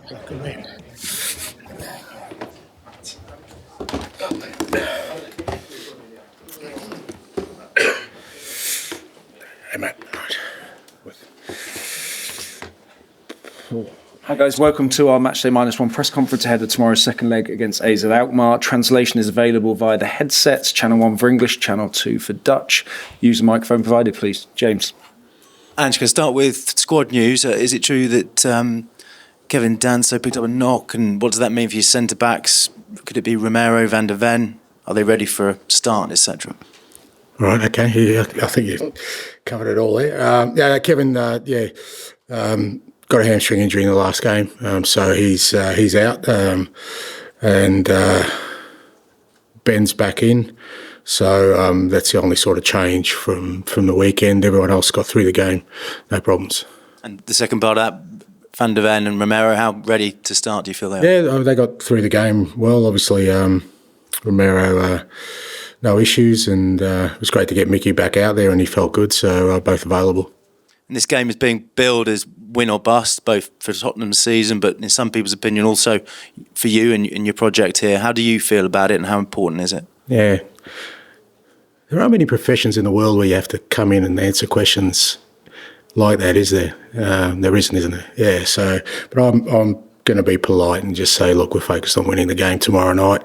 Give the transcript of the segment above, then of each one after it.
Good man. Hey, mate. Hi guys, welcome to our Matchday -1 press conference ahead of tomorrow's second leg against AZ Alkmaar. Translation is available via the headsets, channel 1 for English, channel 2 for Dutch. Use the microphone provided, please. James. Ange, can I start with squad news? Is it true that Kevin Danso picked up a knock, and what does that mean for your centre-backs? Could it be Romero, Van der Ven? Are they ready for a start, etc.? Right, okay. Yeah, I think you covered it all there. Kevin, got a hamstring injury in the last game, so he's out, and Ben's back in. So that's the only sort of change from the weekend. Everyone else got through the game, no problems. And the second part of that, Van der Ven and Romero, how ready to start do you feel they are? Yeah, they got through the game well. Obviously, Romero, no issues, and it was great to get Mickey back out there, and he felt good, so both available. And this game is being billed as win or bust, both for Tottenham's season, but in some people's opinion also for you and your project here. How do you feel about it, and how important is it? Yeah. There aren't many professions in the world where you have to come in and answer questions like that, is there? There isn't there? Yeah, so, but I'm going to be polite and just say, look, we're focused on winning the game tomorrow night,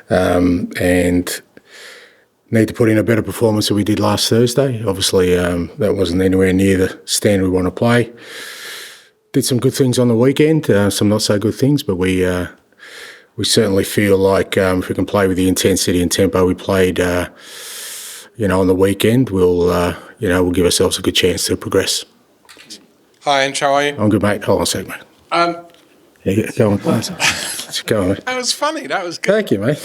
and need to put in a better performance than we did last Thursday. Obviously, that wasn't anywhere near the standard we want to play. Did some good things on the weekend, some not so good things, but we certainly feel like if we can play with the intensity and tempo we played, on the weekend, we'll give ourselves a good chance to progress. Hi, Ange, how are you? I'm good, mate. Hold on a sec, mate. Go on. Go on, mate. That was funny. That was good. Thank you, mate.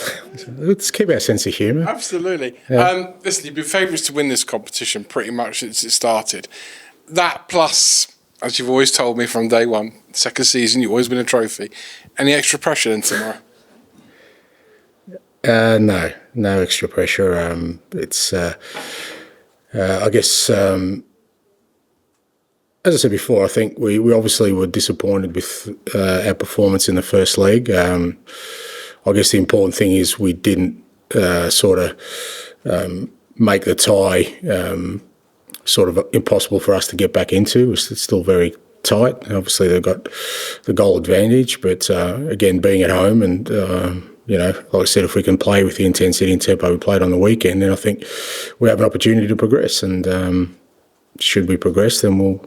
Let's keep our sense of humour. Absolutely. Yeah. Listen, you've been favourites to win this competition pretty much since it started. That plus, as you've always told me from day one, second season, you always win a trophy. Any extra pressure then tomorrow? No extra pressure. It's, I guess, as I said before, I think we obviously were disappointed with our performance in the first leg. I guess the important thing is we didn't make the tie sort of impossible for us to get back into. It's still very tight. Obviously, they've got the goal advantage, but again, being at home and like I said, if we can play with the intensity and tempo we played on the weekend, then I think we have an opportunity to progress. And should we progress, then we'll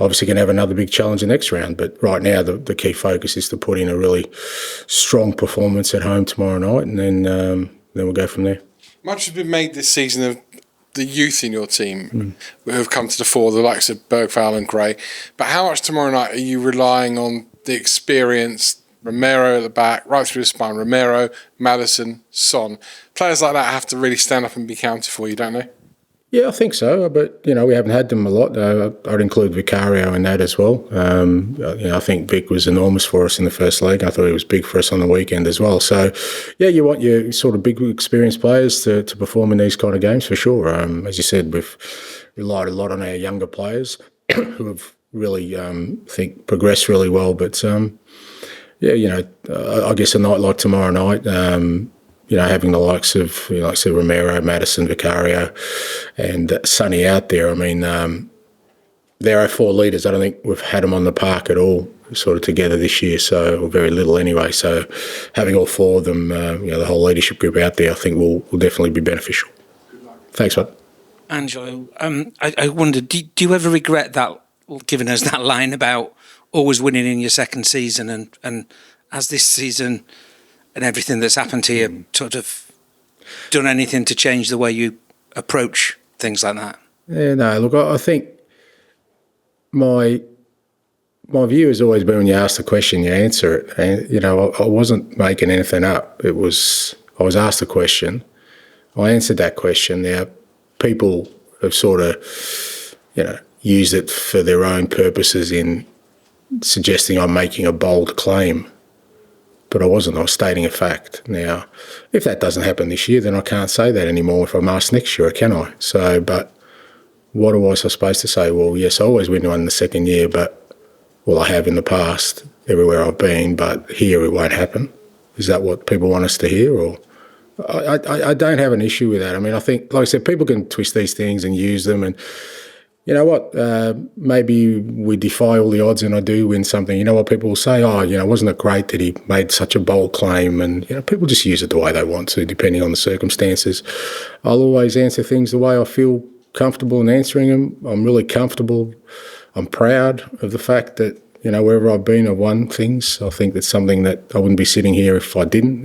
obviously going to have another big challenge the next round. But right now, the key focus is to put in a really strong performance at home tomorrow night, and then we'll go from there. Much has been made this season of the youth in your team who have come to the fore, the likes of Bergvall and Gray. But how much tomorrow night are you relying on the experience? Romero at the back, right through the spine, Romero, Maddison, Son. Players like that have to really stand up and be counted for you, don't they? Yeah, I think so, but, we haven't had them a lot. I'd include Vicario in that as well. I think Vic was enormous for us in the first leg. I thought he was big for us on the weekend as well. So, yeah, you want your sort of big experienced players to perform in these kind of games for sure. As you said, we've relied a lot on our younger players who have really, progressed really well. But, I guess a night like tomorrow night, having the likes of, like I said, Romero, Maddison, Vicario, and Sonny out there. I mean, they're our 4 leaders. I don't think we've had them on the park at all sort of together this year, or very little anyway. So having all 4 of them, the whole leadership group out there, I think will definitely be beneficial. Thanks, bud. Angelo, I wondered, do you ever regret that, giving us that line about always winning in your second season, and as this season and everything that's happened to you sort of done anything to change the way you approach things like that? Yeah, no, look, I think my view has always been when you ask the question, you answer it. And, I wasn't making anything up. I was asked a question. I answered that question. Now, people have sort of, used it for their own purposes in suggesting I'm making a bold claim. But I wasn't. I was stating a fact. Now, if that doesn't happen this year, then I can't say that anymore if I'm asked next year, can I? So, but what was I supposed to say? Well, yes, I always win one in the second year, but, I have in the past. everywhere I've been, but here it won't happen. Is that what people want us to hear? Or I don't have an issue with that. I mean, I think, like I said, people can twist these things and use them, and you know what? Maybe we defy all the odds and I do win something. You know what? People will say, oh, you know, wasn't it great that he made such a bold claim? And, you know, people just use it the way they want to, depending on the circumstances. I'll always answer things the way I feel comfortable in answering them. I'm really comfortable. I'm proud of the fact that, you know, wherever I've been, I've won things. I think that's something that I wouldn't be sitting here if I didn't.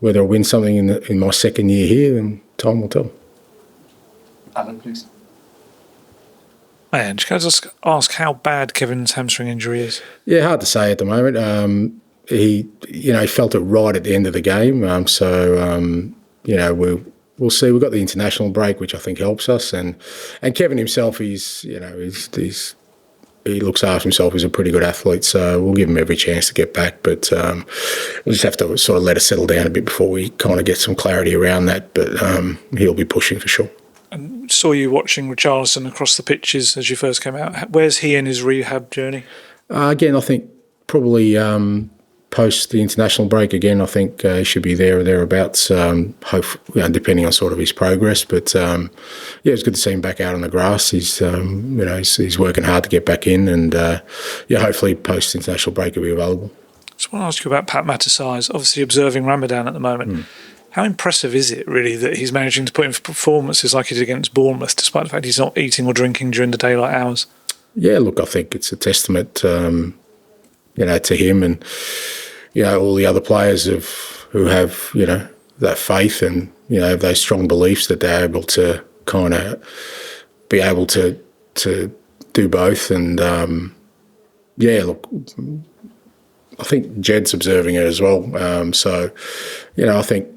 Whether I win something in my second year here, then time will tell. Alan, please. And can I just ask how bad Kevin's hamstring injury is? Yeah, hard to say at the moment. He felt it right at the end of the game. You know, we'll see. We've got the international break, which I think helps us. And Kevin himself, he looks after himself. He's a pretty good athlete, so we'll give him every chance to get back. But we'll just have to sort of let it settle down a bit before we kind of get some clarity around that. But he'll be pushing for sure. And saw you watching Richarlison across the pitches as you first came out. Where's he in his rehab journey? Again, I think probably post the international break again, I think he should be there or thereabouts, depending on sort of his progress. But, it's good to see him back out on the grass. He's working hard to get back in and, hopefully post international break he'll be available. I just want to ask you about Pat Matasai's, obviously observing Ramadan at the moment. How impressive is it, really, that he's managing to put in performances like he did against Bournemouth, despite the fact he's not eating or drinking during the daylight hours? Yeah, look, I think it's a testament, to him and, all the other players who have, that faith and, have those strong beliefs that they're able to kind of be able to do both. And, look, I think Jed's observing it as well. I think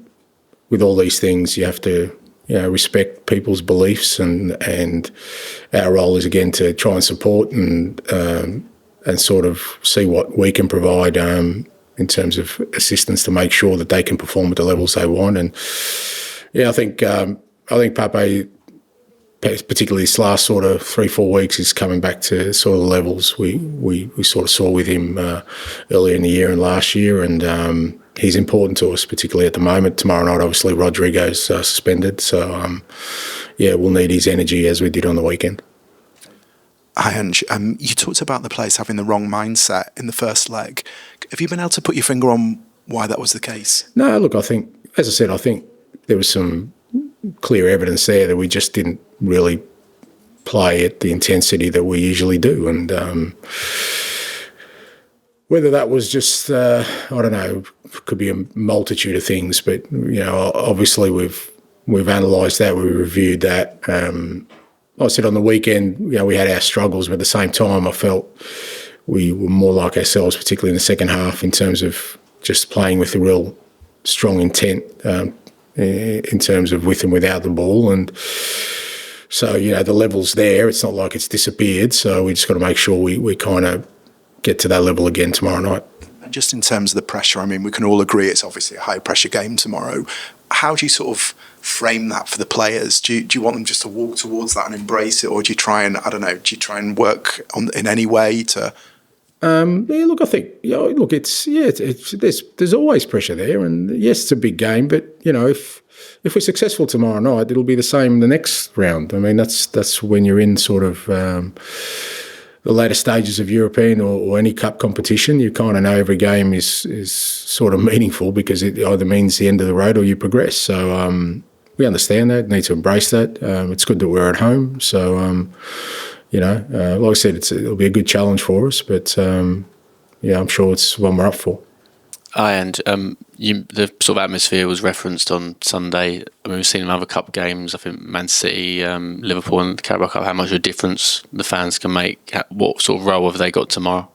with all these things, you have to, respect people's beliefs, and our role is again to try and support and sort of see what we can provide in terms of assistance to make sure that they can perform at the levels they want. And I think Pape, particularly this last sort of 3-4 weeks, is coming back to sort of the levels we sort of saw with him earlier in the year and last year, and he's important to us, particularly at the moment. Tomorrow night, obviously, Rodrigo's suspended, so we'll need his energy as we did on the weekend. Hi, Ange. You talked about the players having the wrong mindset in the first leg. Have you been able to put your finger on why that was the case? No, look, I think, as I said, there was some clear evidence there that we just didn't really play at the intensity that we usually do. And whether that was just, I don't know, could be a multitude of things. But, obviously we've analysed that, we've reviewed that. I said on the weekend, we had our struggles, but at the same time I felt we were more like ourselves, particularly in the second half, in terms of just playing with a real strong intent in terms of with and without the ball. And so, the level's there. It's not like it's disappeared. So we just got to make sure we kind of get to that level again tomorrow night. Just in terms of the pressure, I mean, we can all agree it's obviously a high-pressure game tomorrow. How do you sort of frame that for the players? Do you want them just to walk towards that and embrace it, or do you try and work in any way to... Look, I think, there's always pressure there, and yes, it's a big game, but if we're successful tomorrow night, it'll be the same the next round. I mean, that's when you're in sort of the later stages of European or any cup competition. You kind of know every game is sort of meaningful because it either means the end of the road or you progress. So we understand that, need to embrace that. It's good that we're at home, so. Like I said, it'll be a good challenge for us, but I'm sure it's one we're up for. And the sort of atmosphere was referenced on Sunday. I mean, we've seen in other cup games, I think Man City, Liverpool and the Carabao Cup, how much of a difference the fans can make. What sort of role have they got tomorrow?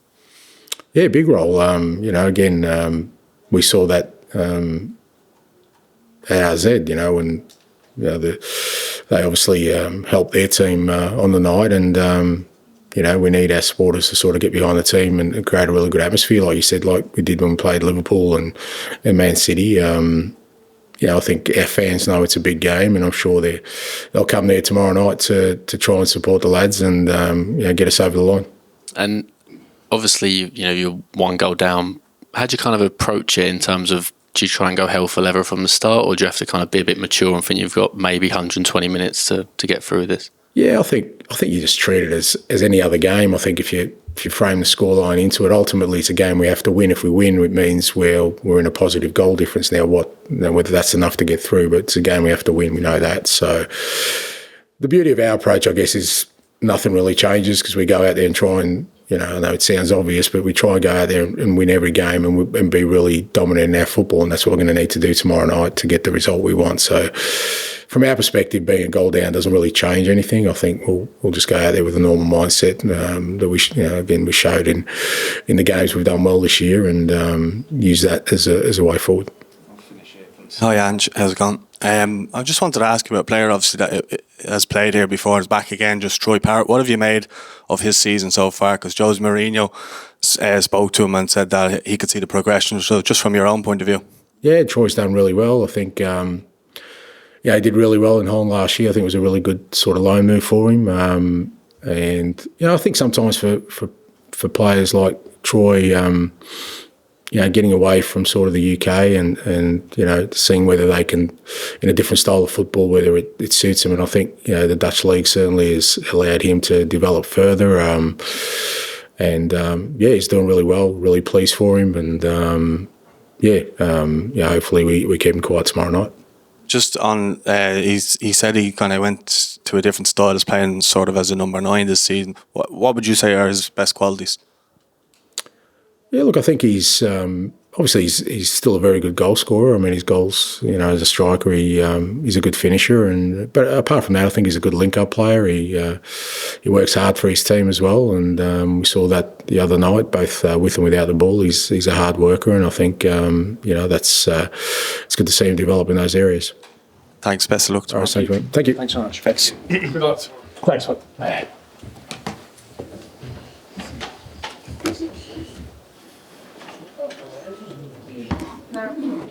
Yeah, big role. Again, we saw that at AZ, and they obviously helped their team on the night, and we need our supporters to sort of get behind the team and create a really good atmosphere, like you said, like we did when we played Liverpool and Man City. I think our fans know it's a big game, and I'm sure they'll come there tomorrow night to try and support the lads and get us over the line. And obviously, you're one goal down. How do you kind of approach it in terms of, do you try and go hell for leather from the start, or do you have to kind of be a bit mature and think you've got maybe 120 minutes to get through this? Yeah, I think you just treat it as any other game. I think if you frame the scoreline into it, ultimately it's a game we have to win. If we win, it means we're in a positive goal difference now. Whether that's enough to get through, but it's a game we have to win. We know that. So the beauty of our approach, I guess, is nothing really changes because we go out there and try and, I know it sounds obvious, but we try and go out there and win every game and be really dominant in our football, and that's what we're going to need to do tomorrow night to get the result we want. So from our perspective, being a goal down doesn't really change anything. I think we'll just go out there with a normal mindset that we showed in the games we've done well this year, and use that as a way forward. Hi Ange, how's it going? I just wanted to ask you about a player obviously that has played here before, is back again, just Troy Parrott. What have you made of his season so far? Because Jose Mourinho spoke to him and said that he could see the progression. So just from your own point of view. Yeah, Troy's done really well. I think he did really well in Holland last year. I think it was a really good sort of loan move for him. And I think sometimes for players like Troy, getting away from sort of the UK and seeing whether they can, in a different style of football, whether it suits him. And I think, the Dutch league certainly has allowed him to develop further. He's doing really well, really pleased for him. And, hopefully we keep him quiet tomorrow night. Just on, he said he kind of went to a different style, as playing sort of as a number 9 this season. What would you say are his best qualities? Yeah, look, I think he's obviously he's still a very good goal scorer. I mean, his goals, as a striker, he's a good finisher. But apart from that, I think he's a good link-up player. He works hard for his team as well, and we saw that the other night, both with and without the ball. He's a hard worker, and I think that's it's good to see him develop in those areas. Thanks. Best of luck. All right, thank you. Thanks so much. Thanks. Good luck. Thanks. No.